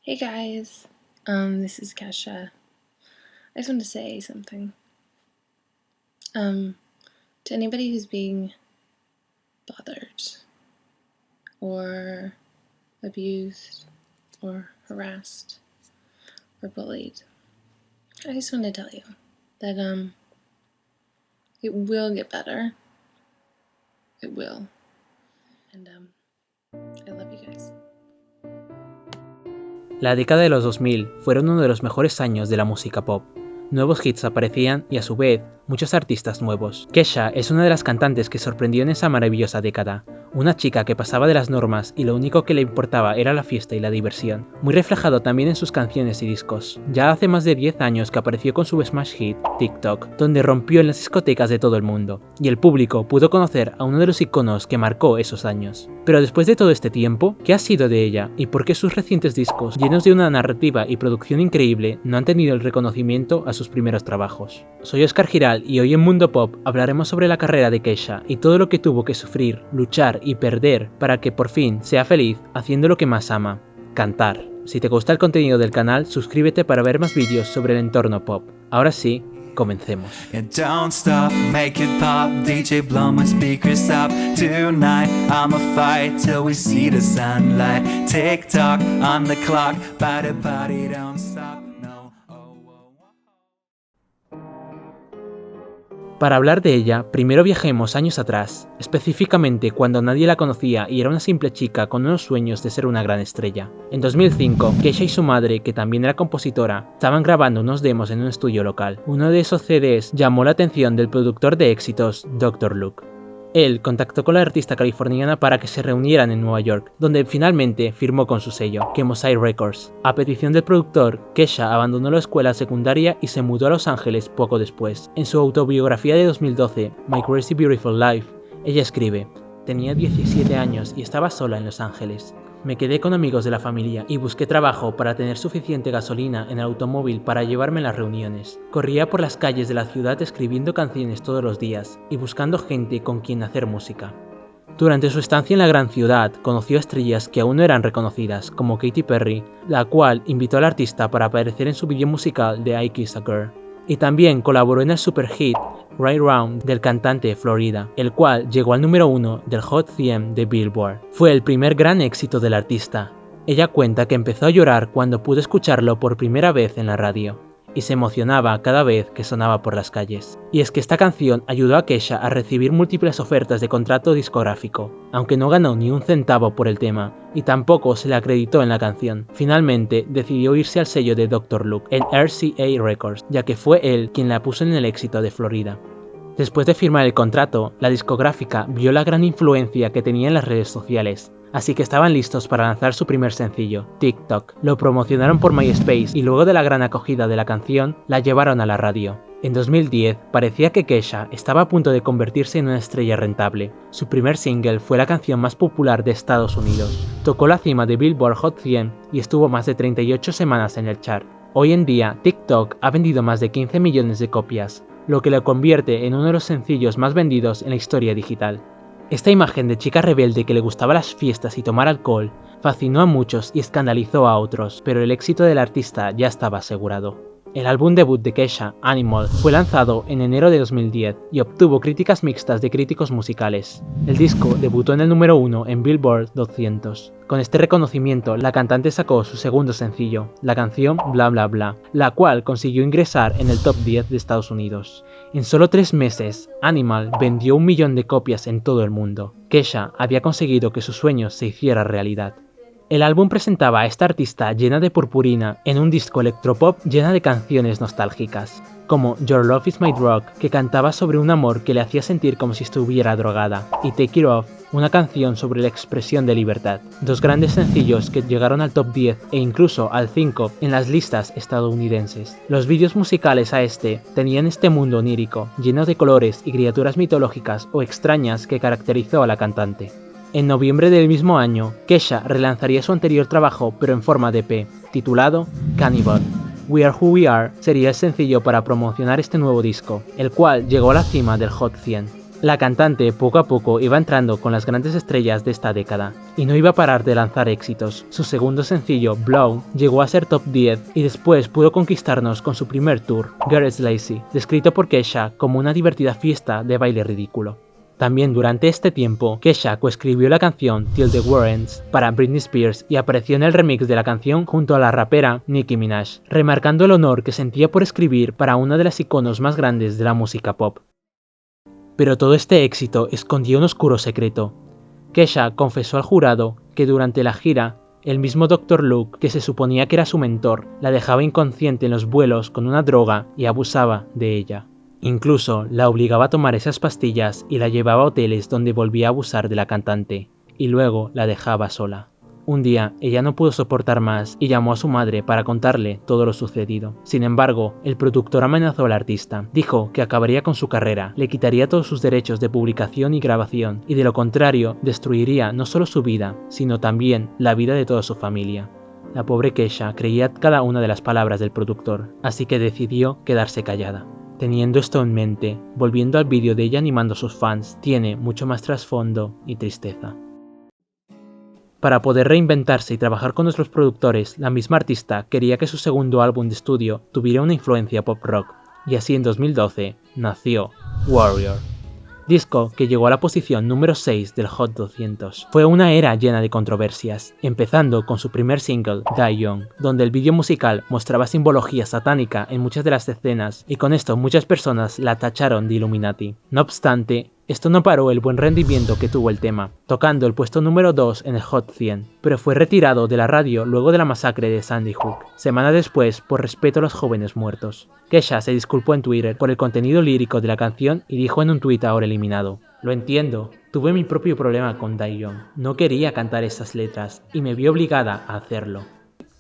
Hey guys, this is Kesha. I just wanted to say something. To anybody who's being bothered or abused or harassed or bullied, I just want to tell you that it will get better. It will. And I love you guys. La década de los 2000 fueron uno de los mejores años de la música pop. Nuevos hits aparecían y a su vez, muchos artistas nuevos. Kesha es una de las cantantes que sorprendió en esa maravillosa década. Una chica que pasaba de las normas y lo único que le importaba era la fiesta y la diversión. Muy reflejado también en sus canciones y discos. Ya hace más de 10 años que apareció con su smash hit, TikTok, donde rompió en las discotecas de todo el mundo. Y el público pudo conocer a uno de los iconos que marcó esos años. Pero después de todo este tiempo, ¿qué ha sido de ella? ¿Y por qué sus recientes discos, llenos de una narrativa y producción increíble, no han tenido el reconocimiento a sus primeros trabajos? Soy Oscar Giral y hoy en Mundo Pop hablaremos sobre la carrera de Kesha y todo lo que tuvo que sufrir, luchar y perder para que por fin sea feliz haciendo lo que más ama, cantar. Si te gusta el contenido del canal, suscríbete para ver más vídeos sobre el entorno pop. Ahora sí, comencemos. Don't stop, make it pop, DJ blow my speakers up. Tonight I'ma fight till we see the sunlight. Tick tock on the clock, party don't stop. Para hablar de ella, primero viajemos años atrás, específicamente cuando nadie la conocía y era una simple chica con unos sueños de ser una gran estrella. En 2005, Kesha y su madre, que también era compositora, estaban grabando unos demos en un estudio local. Uno de esos CDs llamó la atención del productor de éxitos, Dr. Luke. Él contactó con la artista californiana para que se reunieran en Nueva York, donde finalmente firmó con su sello, Mosaic Records. A petición del productor, Kesha abandonó la escuela secundaria y se mudó a Los Ángeles poco después. En su autobiografía de 2012, My Crazy Beautiful Life, ella escribe: "Tenía 17 años y estaba sola en Los Ángeles. Me quedé con amigos de la familia y busqué trabajo para tener suficiente gasolina en el automóvil para llevarme a las reuniones. Corría por las calles de la ciudad escribiendo canciones todos los días y buscando gente con quien hacer música". Durante su estancia en la gran ciudad, conoció a estrellas que aún no eran reconocidas, como Katy Perry, la cual invitó al artista para aparecer en su vídeo musical de I Kiss a Girl. Y también colaboró en el superhit Right Round del cantante Florida, el cual llegó al número 1 del Hot 100 de Billboard. Fue el primer gran éxito del artista. Ella cuenta que empezó a llorar cuando pudo escucharlo por primera vez en la radio, y se emocionaba cada vez que sonaba por las calles. Y es que esta canción ayudó a Kesha a recibir múltiples ofertas de contrato discográfico, aunque no ganó ni un centavo por el tema, y tampoco se le acreditó en la canción. Finalmente decidió irse al sello de Dr. Luke, en RCA Records, ya que fue él quien la puso en el éxito de Florida. Después de firmar el contrato, la discográfica vio la gran influencia que tenía en las redes sociales, así que estaban listos para lanzar su primer sencillo, TikTok. Lo promocionaron por MySpace y luego de la gran acogida de la canción, la llevaron a la radio. En 2010, parecía que Kesha estaba a punto de convertirse en una estrella rentable. Su primer single fue la canción más popular de Estados Unidos. Tocó la cima de Billboard Hot 100 y estuvo más de 38 semanas en el chart. Hoy en día, TikTok ha vendido más de 15 millones de copias, lo que la convierte en uno de los sencillos más vendidos en la historia digital. Esta imagen de chica rebelde que le gustaba las fiestas y tomar alcohol fascinó a muchos y escandalizó a otros, pero el éxito del artista ya estaba asegurado. El álbum debut de Kesha, Animal, fue lanzado en enero de 2010 y obtuvo críticas mixtas de críticos musicales. El disco debutó en el número 1 en Billboard 200. Con este reconocimiento, la cantante sacó su segundo sencillo, la canción Bla Bla Bla, la cual consiguió ingresar en el top 10 de Estados Unidos. En solo 3 meses, Animal vendió 1 millón de copias en todo el mundo. Kesha había conseguido que sus sueños se hicieran realidad. El álbum presentaba a esta artista llena de purpurina en un disco electropop llena de canciones nostálgicas, como Your Love Is My Drug, que cantaba sobre un amor que le hacía sentir como si estuviera drogada, y Take It Off, una canción sobre la expresión de libertad. Dos grandes sencillos que llegaron al top 10 e incluso al 5 en las listas estadounidenses. Los vídeos musicales a este tenían este mundo onírico, lleno de colores y criaturas mitológicas o extrañas que caracterizó a la cantante. En noviembre del mismo año, Kesha relanzaría su anterior trabajo pero en forma de EP, titulado Cannibal. We Are Who We Are sería el sencillo para promocionar este nuevo disco, el cual llegó a la cima del Hot 100. La cantante poco a poco iba entrando con las grandes estrellas de esta década, y no iba a parar de lanzar éxitos. Su segundo sencillo, Blow, llegó a ser top 10 y después pudo conquistarnos con su primer tour, Girls Lazy, descrito por Kesha como una divertida fiesta de baile ridículo. También durante este tiempo, Kesha coescribió la canción Till the War Ends para Britney Spears y apareció en el remix de la canción junto a la rapera Nicki Minaj, remarcando el honor que sentía por escribir para una de las iconos más grandes de la música pop. Pero todo este éxito escondía un oscuro secreto. Kesha confesó al jurado que durante la gira, el mismo Dr. Luke, que se suponía que era su mentor, la dejaba inconsciente en los vuelos con una droga y abusaba de ella. Incluso la obligaba a tomar esas pastillas y la llevaba a hoteles donde volvía a abusar de la cantante, y luego la dejaba sola. Un día, ella no pudo soportar más y llamó a su madre para contarle todo lo sucedido. Sin embargo, el productor amenazó al artista. Dijo que acabaría con su carrera, le quitaría todos sus derechos de publicación y grabación, y de lo contrario, destruiría no solo su vida, sino también la vida de toda su familia. La pobre Kesha creía cada una de las palabras del productor, así que decidió quedarse callada. Teniendo esto en mente, volviendo al vídeo de ella animando a sus fans, tiene mucho más trasfondo y tristeza. Para poder reinventarse y trabajar con nuestros productores, la misma artista quería que su segundo álbum de estudio tuviera una influencia pop rock, y así en 2012 nació Warrior. Disco que llegó a la posición número 6 del Hot 200. Fue una era llena de controversias, empezando con su primer single, Die Young, donde el vídeo musical mostraba simbología satánica en muchas de las escenas, y con esto muchas personas la tacharon de Illuminati. No obstante, esto no paró el buen rendimiento que tuvo el tema, tocando el puesto número 2 en el Hot 100, pero fue retirado de la radio luego de la masacre de Sandy Hook, semanas después por respeto a los jóvenes muertos. Kesha se disculpó en Twitter por el contenido lírico de la canción y dijo en un tuit ahora eliminado: "Lo entiendo, tuve mi propio problema con Die Young, no quería cantar esas letras y me vi obligada a hacerlo".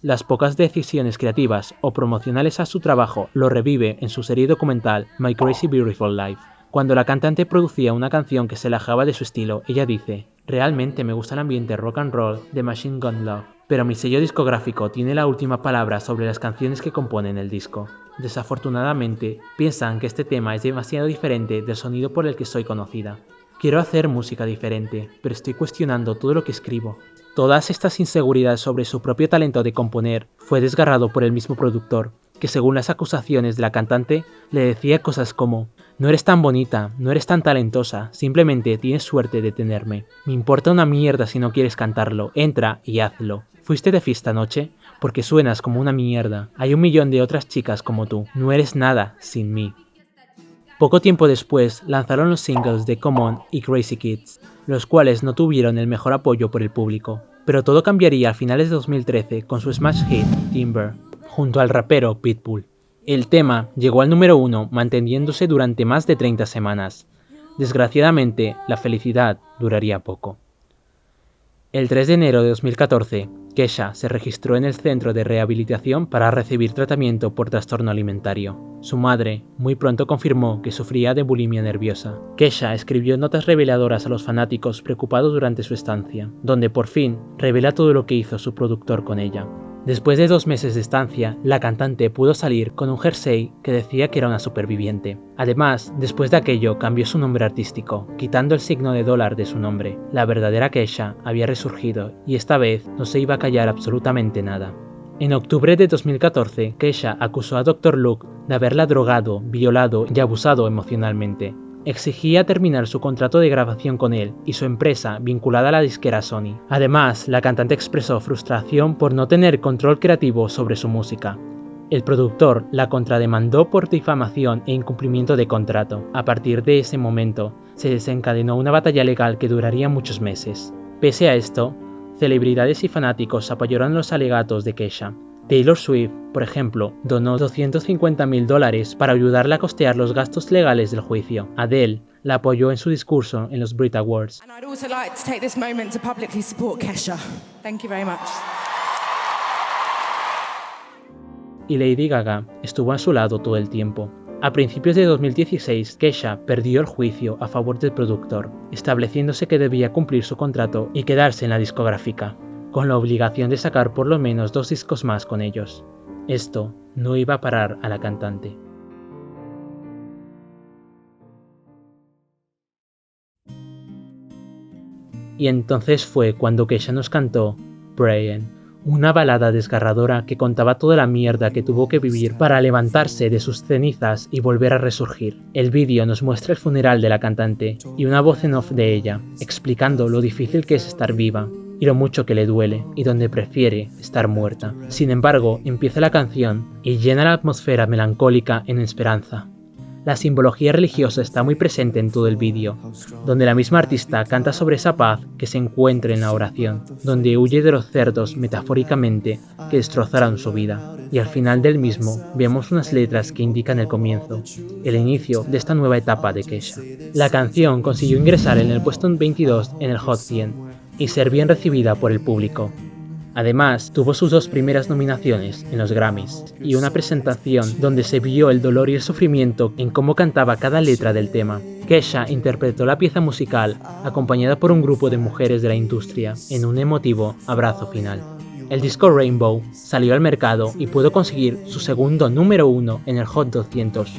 Las pocas decisiones creativas o promocionales a su trabajo lo revive en su serie documental My Crazy Beautiful Life. Cuando la cantante producía una canción que se alejaba de su estilo, ella dice: "Realmente me gusta el ambiente rock and roll de Machine Gun Love, pero mi sello discográfico tiene la última palabra sobre las canciones que componen el disco. Desafortunadamente, piensan que este tema es demasiado diferente del sonido por el que soy conocida. Quiero hacer música diferente, pero estoy cuestionando todo lo que escribo". Todas estas inseguridades sobre su propio talento de componer fue desgarrado por el mismo productor, que según las acusaciones de la cantante, le decía cosas como: "No eres tan bonita, no eres tan talentosa, simplemente tienes suerte de tenerme. Me importa una mierda si no quieres cantarlo, entra y hazlo. ¿Fuiste de fiesta anoche? Porque suenas como una mierda. Hay 1.000.000 de otras chicas como tú, no eres nada sin mí". Poco tiempo después lanzaron los singles de Come On y Crazy Kids, los cuales no tuvieron el mejor apoyo por el público. Pero todo cambiaría a finales de 2013 con su smash hit Timber, junto al rapero Pitbull. El tema llegó al número 1 manteniéndose durante más de 30 semanas. Desgraciadamente, la felicidad duraría poco. El 3 de enero de 2014, Kesha se registró en el centro de rehabilitación para recibir tratamiento por trastorno alimentario. Su madre muy pronto confirmó que sufría de bulimia nerviosa. Kesha escribió notas reveladoras a los fanáticos preocupados durante su estancia, donde por fin revela todo lo que hizo su productor con ella. Después de 2 meses de estancia, la cantante pudo salir con un jersey que decía que era una superviviente. Además, después de aquello cambió su nombre artístico, quitando el signo de dólar de su nombre. La verdadera Kesha había resurgido y esta vez no se iba a callar absolutamente nada. En octubre de 2014, Kesha acusó a Dr. Luke de haberla drogado, violado y abusado emocionalmente. Exigía terminar su contrato de grabación con él y su empresa vinculada a la disquera Sony. Además, la cantante expresó frustración por no tener control creativo sobre su música. El productor la contrademandó por difamación e incumplimiento de contrato. A partir de ese momento, se desencadenó una batalla legal que duraría muchos meses. Pese a esto, celebridades y fanáticos apoyaron los alegatos de Kesha. Taylor Swift, por ejemplo, donó $250.000 para ayudarla a costear los gastos legales del juicio. Adele la apoyó en su discurso en los Brit Awards. And I'd also like to take this moment to publicly support Kesha. Thank you very much. Y Lady Gaga estuvo a su lado todo el tiempo. A principios de 2016, Kesha perdió el juicio a favor del productor, estableciéndose que debía cumplir su contrato y quedarse en la discográfica, con la obligación de sacar por lo menos 2 discos más con ellos. Esto no iba a parar a la cantante. Y entonces fue cuando Kesha nos cantó Praying, una balada desgarradora que contaba toda la mierda que tuvo que vivir para levantarse de sus cenizas y volver a resurgir. El vídeo nos muestra el funeral de la cantante y una voz en off de ella, explicando lo difícil que es estar viva y lo mucho que le duele y donde prefiere estar muerta. Sin embargo, empieza la canción y llena la atmósfera melancólica en esperanza. La simbología religiosa está muy presente en todo el vídeo, donde la misma artista canta sobre esa paz que se encuentra en la oración, donde huye de los cerdos metafóricamente que destrozaron su vida. Y al final del mismo vemos unas letras que indican el comienzo, el inicio de esta nueva etapa de Kesha. La canción consiguió ingresar en el puesto 22 en el Hot 100 y ser bien recibida por el público. Además, tuvo sus 2 primeras nominaciones en los Grammys y una presentación donde se vio el dolor y el sufrimiento en cómo cantaba cada letra del tema. Kesha interpretó la pieza musical acompañada por un grupo de mujeres de la industria en un emotivo abrazo final. El disco Rainbow salió al mercado y pudo conseguir su segundo número 1 en el Hot 200.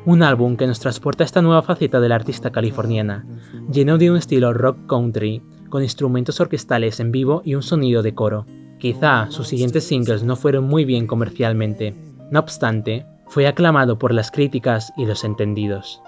Un álbum que nos transporta a esta nueva faceta de la artista californiana, lleno de un estilo rock country, con instrumentos orquestales en vivo y un sonido de coro. Quizá sus siguientes singles no fueron muy bien comercialmente, no obstante, fue aclamado por las críticas y los entendidos.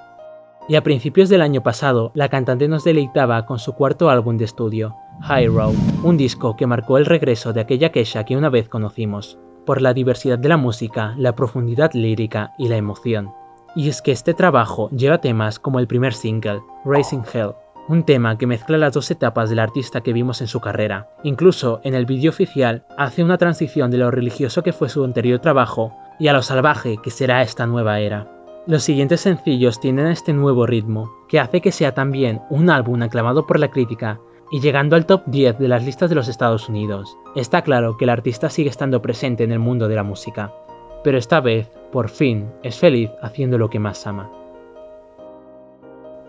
Y a principios del año pasado, la cantante nos deleitaba con su cuarto álbum de estudio, High Road, un disco que marcó el regreso de aquella Kesha que una vez conocimos, por la diversidad de la música, la profundidad lírica y la emoción. Y es que este trabajo lleva temas como el primer single, Raising Hell, un tema que mezcla las 2 etapas del artista que vimos en su carrera. Incluso en el vídeo oficial hace una transición de lo religioso que fue su anterior trabajo y a lo salvaje que será esta nueva era. Los siguientes sencillos tienen este nuevo ritmo, que hace que sea también un álbum aclamado por la crítica y llegando al top 10 de las listas de los Estados Unidos. Está claro que el artista sigue estando presente en el mundo de la música, pero esta vez, por fin, es feliz haciendo lo que más ama.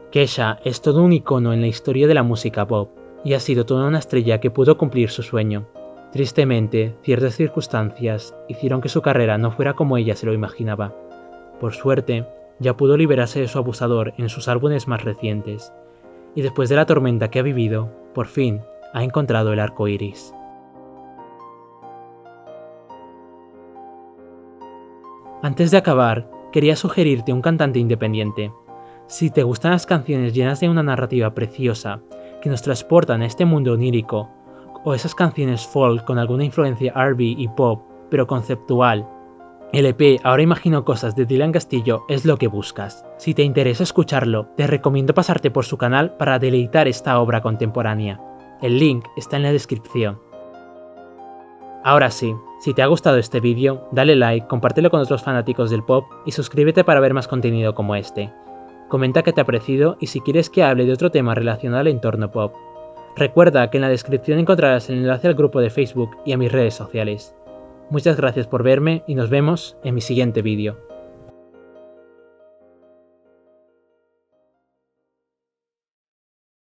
Kesha es todo un icono en la historia de la música pop y ha sido toda una estrella que pudo cumplir su sueño. Tristemente, ciertas circunstancias hicieron que su carrera no fuera como ella se lo imaginaba. Por suerte, ya pudo liberarse de su abusador en sus álbumes más recientes, y después de la tormenta que ha vivido, por fin ha encontrado el arco iris. Antes de acabar, quería sugerirte un cantante independiente. Si te gustan las canciones llenas de una narrativa preciosa que nos transportan a este mundo onírico, o esas canciones folk con alguna influencia R&B y pop, pero conceptual, el EP Ahora Imagino Cosas de Dylan Castillo es lo que buscas. Si te interesa escucharlo, te recomiendo pasarte por su canal para deleitar esta obra contemporánea. El link está en la descripción. Ahora sí, si te ha gustado este vídeo, dale like, compártelo con otros fanáticos del pop y suscríbete para ver más contenido como este. Comenta qué te ha parecido y si quieres que hable de otro tema relacionado al entorno pop. Recuerda que en la descripción encontrarás el enlace al grupo de Facebook y a mis redes sociales. Muchas gracias por verme y nos vemos en mi siguiente vídeo.